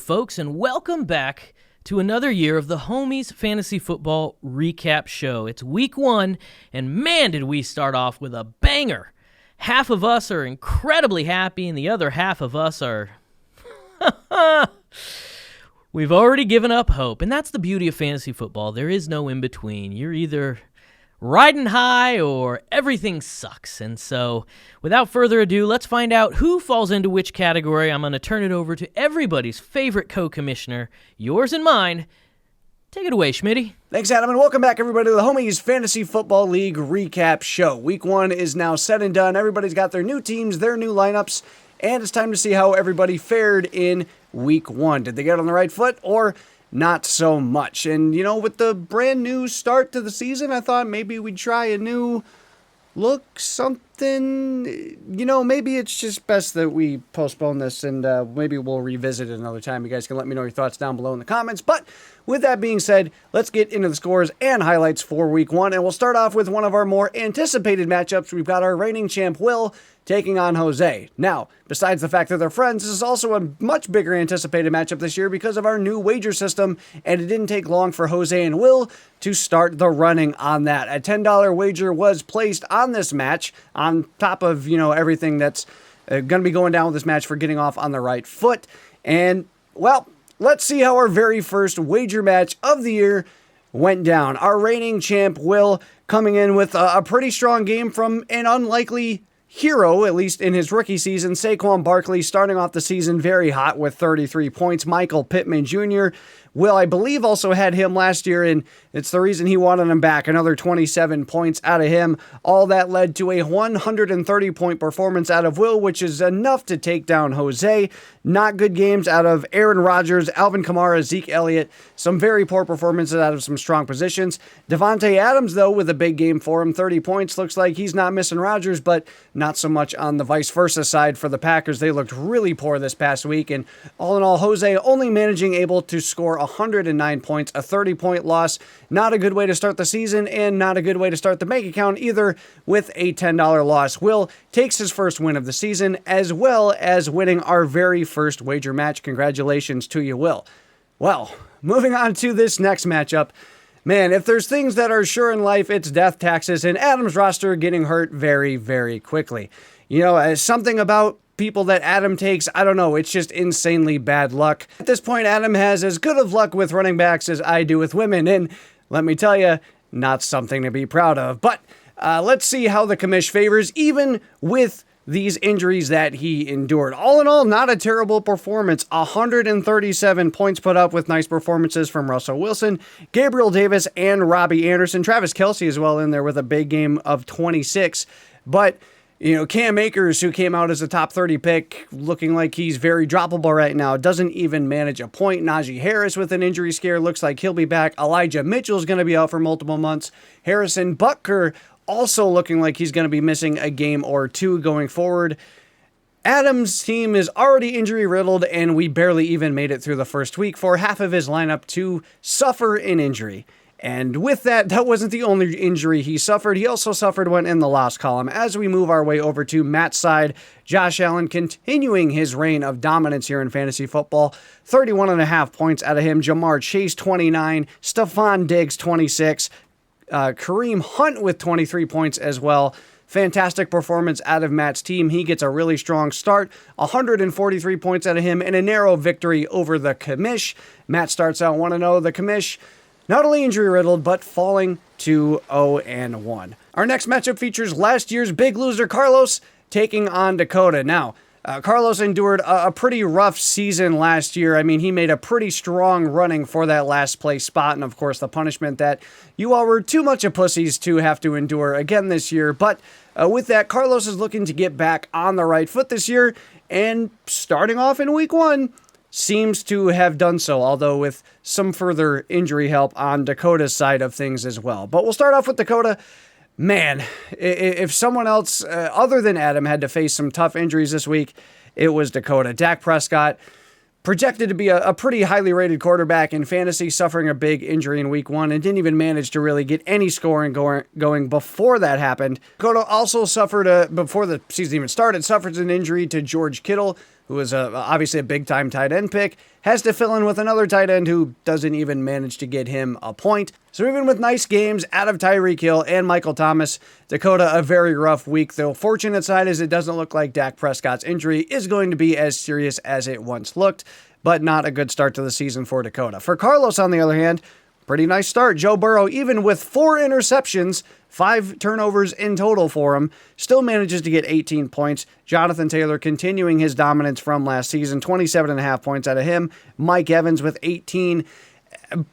folks, and welcome back to another year of the Homies Fantasy Football Recap Show. It's week 1, and man, did we start off with a banger. Half of us are incredibly happy, and the other half of us are... We've already given up hope, and that's the beauty of fantasy football. There is no in-between. You're either riding high or everything sucks. And so, without further ado, let's find out who falls into which category. I'm going to turn it over to everybody's favorite co-commissioner, yours and mine. Take it away, Schmitty. Thanks, Adam, and welcome back, everybody, to the Homies Fantasy Football League Recap Show. Week 1 is now said and done. Everybody's got their new teams, their new lineups, and it's time to see how everybody fared in Week 1. Did they get on the right foot, or not so much? And, you know, with the brand new start to the season, I thought maybe we'd try a new look, something. You know, maybe it's just best that we postpone this, and maybe we'll revisit it another time. You guys can let me know your thoughts down below in the comments. But with that being said, let's get into the scores and highlights for Week 1. And we'll start off with one of our more anticipated matchups. We've got our reigning champ, Will, taking on Jose. Now, besides the fact that they're friends, this is also a much bigger anticipated matchup this year because of our new wager system, and it didn't take long for Jose and Will to start the running on that. A $10 wager was placed on this match, on top of, you know, everything that's going to be going down with this match for getting off on the right foot. And, well, let's see how our very first wager match of the year went down. Our reigning champ, Will, coming in with a pretty strong game from an unlikely hero, at least in his rookie season. Saquon Barkley starting off the season very hot with 33 points. Michael Pittman Jr., Will, I believe, also had him last year, and it's the reason he wanted him back. Another 27 points out of him. All that led to a 130-point performance out of Will, which is enough to take down Jose. Not good games out of Aaron Rodgers, Alvin Kamara, Zeke Elliott. Some very poor performances out of some strong positions. Devontae Adams, though, with a big game for him, 30 points. Looks like he's not missing Rodgers, but not so much on the vice versa side for the Packers. They looked really poor this past week, and all in all, Jose only able to score 109 points, a 30-point loss. Not a good way to start the season, and not a good way to start the bank account either, with a $10 loss. Will takes his first win of the season, as well as winning our very first wager match. Congratulations to you, Will. Well, moving on to this next matchup. Man, if there's things that are sure in life, it's death, taxes, and Adam's roster getting hurt very, very quickly. You know, something about people that Adam takes, I don't know, it's just insanely bad luck. At this point, Adam has as good of luck with running backs as I do with women, and let me tell you, not something to be proud of. But let's see how the commish favors, even with these injuries that he endured. All in all, not a terrible performance. 137 points put up with nice performances from Russell Wilson, Gabriel Davis, and Robbie Anderson. Travis Kelce as well in there with a big game of 26. But, you know, Cam Akers, who came out as a top 30 pick, looking like he's very droppable right now, doesn't even manage a point. Najee Harris with an injury scare, looks like he'll be back. Elijah Mitchell's going to be out for multiple months. Harrison Butker also looking like he's going to be missing a game or two going forward. Adam's team is already injury-riddled, and we barely even made it through the first week for half of his lineup to suffer an injury. And with that, that wasn't the only injury he suffered. He also suffered one in the loss column. As we move our way over to Matt's side, Josh Allen continuing his reign of dominance here in fantasy football. 31.5 points out of him. Jamar Chase, 29. Stephon Diggs, 26. Kareem Hunt with 23 points as well. Fantastic performance out of Matt's team. He gets a really strong start. 143 points out of him and a narrow victory over the commish. Matt starts out 1-0. The commish, not only injury-riddled, but falling to 0-1. Our next matchup features last year's big loser, Carlos, taking on Dakota. Now, Carlos endured a pretty rough season last year. I mean, he made a pretty strong running for that last place spot, and of course the punishment that you all were too much of pussies to have to endure again this year. But with that, Carlos is looking to get back on the right foot this year, and starting off in week 1, seems to have done so, although with some further injury help on Dakota's side of things as well. But we'll start off with Dakota. Man, if someone else other than Adam had to face some tough injuries this week, it was Dakota. Dak Prescott, projected to be a pretty highly rated quarterback in fantasy, suffering a big injury in week 1 and didn't even manage to really get any scoring going before that happened. Dakota also suffered, before the season even started, suffered an injury to George Kittle. who is obviously a big-time tight end pick, has to fill in with another tight end who doesn't even manage to get him a point. So even with nice games out of Tyreek Hill and Michael Thomas, Dakota a very rough week. The fortunate side is it doesn't look like Dak Prescott's injury is going to be as serious as it once looked, but not a good start to the season for Dakota. For Carlos, on the other hand, pretty nice start. Joe Burrow, even with 4 interceptions, 5 turnovers in total for him, still manages to get 18 points. Jonathan Taylor continuing his dominance from last season, 27.5 points out of him. Mike Evans with 18.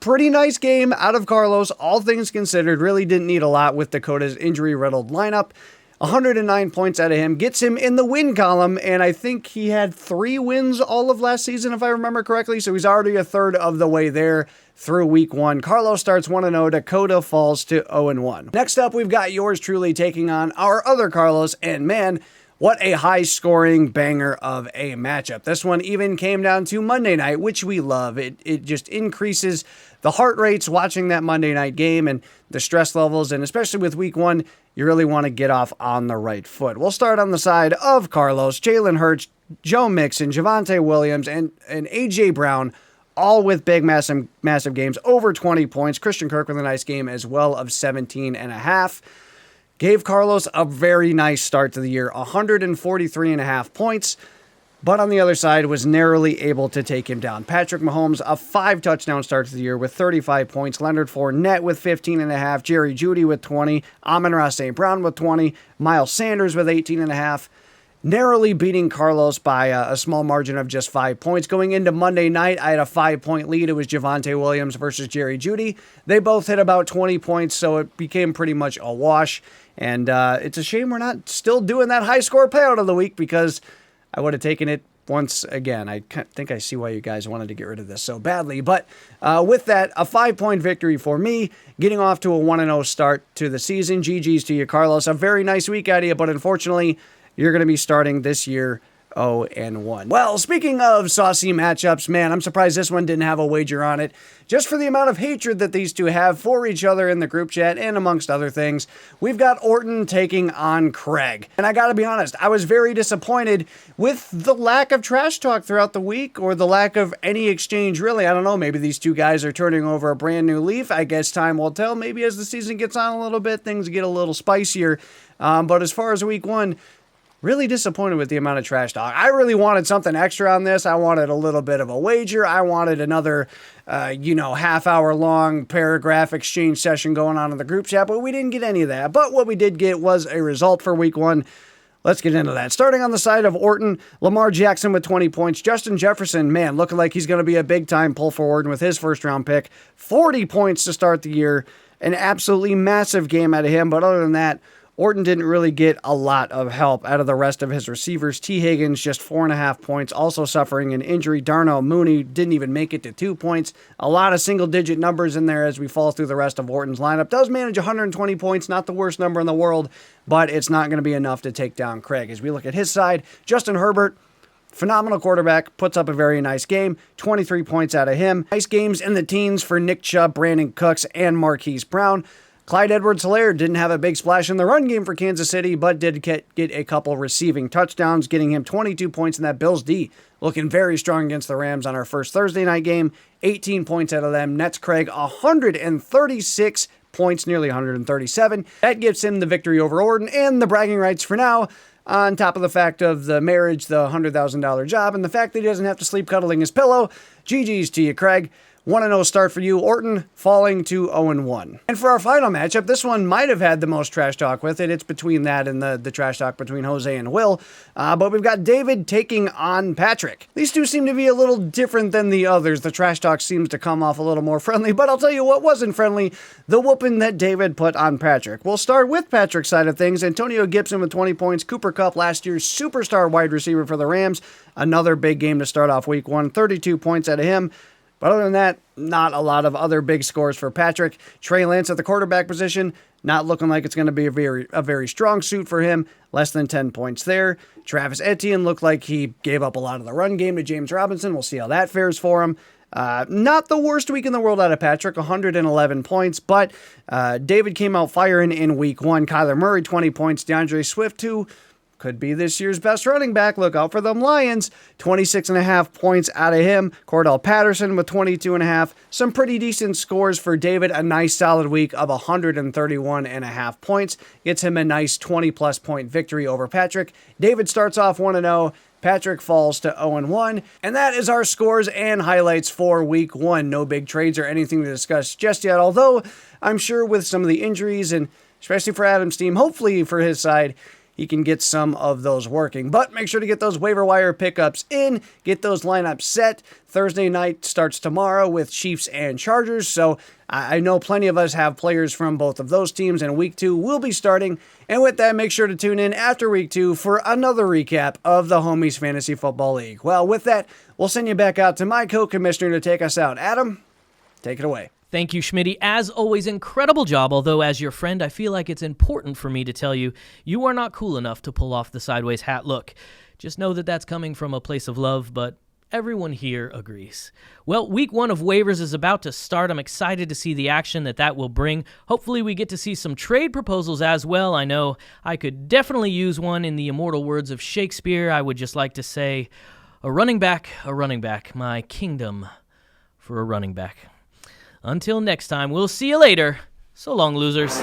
Pretty nice game out of Carlos, all things considered. Really didn't need a lot with Dakota's injury-riddled lineup. 109 points out of him gets him in the win column, and I think he had 3 wins all of last season, if I remember correctly, so he's already a third of the way there through week 1. Carlos starts 1-0, Dakota falls to 0-1. Next up, we've got yours truly taking on our other Carlos, and man, what a high-scoring banger of a matchup. This one even came down to Monday night, which we love. It just increases the heart rates watching that Monday night game and the stress levels, and especially with week 1, you really want to get off on the right foot. We'll start on the side of Carlos, Jalen Hurts, Joe Mixon, Javonte Williams, and A.J. Brown, all with big, massive games, over 20 points. Christian Kirk with a nice game as well of 17.5. Gave Carlos a very nice start to the year, 143.5 points, but on the other side was narrowly able to take him down. Patrick Mahomes, a 5-touchdown start to the year with 35 points. Leonard Fournette with 15.5. Jerry Jeudy with 20. Amon-Ra St. Brown with 20. Miles Sanders with 18.5. Narrowly beating Carlos by a small margin of just 5 points. Going into Monday night, I had a 5-point lead. It was Javonte Williams versus Jerry Jeudy. They both hit about 20 points, so it became pretty much a wash. And it's a shame we're not still doing that high score payout of the week, because I would have taken it once again. I think I see why you guys wanted to get rid of this so badly. But with that, a 5-point victory for me, getting off to a 1-0 start to the season. GG's to you, Carlos. A very nice week out of you, but unfortunately, you're going to be starting this year 0-1. Well, speaking of saucy matchups, man, I'm surprised this one didn't have a wager on it. Just for the amount of hatred that these two have for each other in the group chat and amongst other things, we've got Orton taking on Craig. And I gotta be honest, I was very disappointed with the lack of trash talk throughout the week, or the lack of any exchange, really. I don't know, maybe these two guys are turning over a brand new leaf. I guess time will tell. Maybe as the season gets on a little bit, things get a little spicier. But as far as week 1, really disappointed with the amount of trash talk. I really wanted something extra on this. I wanted a little bit of a wager. I wanted another, half-hour long paragraph exchange session going on in the group chat, but we didn't get any of that. But what we did get was a result for week 1. Let's get into that. Starting on the side of Orton, Lamar Jackson with 20 points. Justin Jefferson, man, looking like he's going to be a big-time pull for Orton with his first-round pick. 40 points to start the year. An absolutely massive game out of him, but other than that, Orton didn't really get a lot of help out of the rest of his receivers. T. Higgins, just 4.5 points, also suffering an injury. Darnell Mooney didn't even make it to 2 points. A lot of single-digit numbers in there as we fall through the rest of Orton's lineup. Does manage 120 points, not the worst number in the world, but it's not going to be enough to take down Craig. As we look at his side, Justin Herbert, phenomenal quarterback, puts up a very nice game. 23 points out of him. Nice games in the teens for Nick Chubb, Brandon Cooks, and Marquise Brown. Clyde Edwards-Helaire didn't have a big splash in the run game for Kansas City, but did get a couple receiving touchdowns, getting him 22 points in that Bills D. Looking very strong against the Rams on our first Thursday night game. 18 points out of them. Nets Craig, 136 points, nearly 137. That gives him the victory over Orton and the bragging rights for now, on top of the fact of the marriage, the $100,000 job, and the fact that he doesn't have to sleep cuddling his pillow. GG's to you, Craig. 1-0 start for you. Orton falling to 0-1. And for our final matchup, this one might have had the most trash talk with it. It's between that and the trash talk between Jose and Will. But we've got David taking on Patrick. These two seem to be a little different than the others. The trash talk seems to come off a little more friendly, but I'll tell you what wasn't friendly, the whooping that David put on Patrick. We'll start with Patrick's side of things. Antonio Gibson with 20 points. Cooper Kupp, last year's superstar wide receiver for the Rams. Another big game to start off week 1. 32 points out of him. But other than that, not a lot of other big scores for Patrick. Trey Lance at the quarterback position, not looking like it's going to be a very strong suit for him. Less than 10 points there. Travis Etienne looked like he gave up a lot of the run game to James Robinson. We'll see how that fares for him. Not the worst week in the world out of Patrick, 111 points, but David came out firing in week 1. Kyler Murray, 20 points. DeAndre Swift, too. could be this year's best running back. Look out for them Lions. 26.5 points out of him. Cordell Patterson with 22.5. Some pretty decent scores for David. A nice solid week of 131.5 points. Gets him a nice 20-plus point victory over Patrick. David starts off 1-0. Patrick falls to 0-1. And that is our scores and highlights for week 1. No big trades or anything to discuss just yet, although I'm sure with some of the injuries, and especially for Adam's team, hopefully for his side, he can get some of those working. But make sure to get those waiver wire pickups in, get those lineups set. Thursday night starts tomorrow with Chiefs and Chargers, so I know plenty of us have players from both of those teams, and week 2 will be starting. And with that, make sure to tune in after week 2 for another recap of the Homies Fantasy Football League. Well, with that, we'll send you back out to my co-commissioner to take us out. Adam, take it away. Thank you, Schmitty. As always, incredible job, although as your friend, I feel like it's important for me to tell you, you are not cool enough to pull off the sideways hat look. Just know that that's coming from a place of love, but everyone here agrees. Well, week 1 of waivers is about to start. I'm excited to see the action that will bring. Hopefully we get to see some trade proposals as well. I know I could definitely use one. In the immortal words of Shakespeare, I would just like to say, a running back, my kingdom for a running back. Until next time, we'll see you later. So long, losers.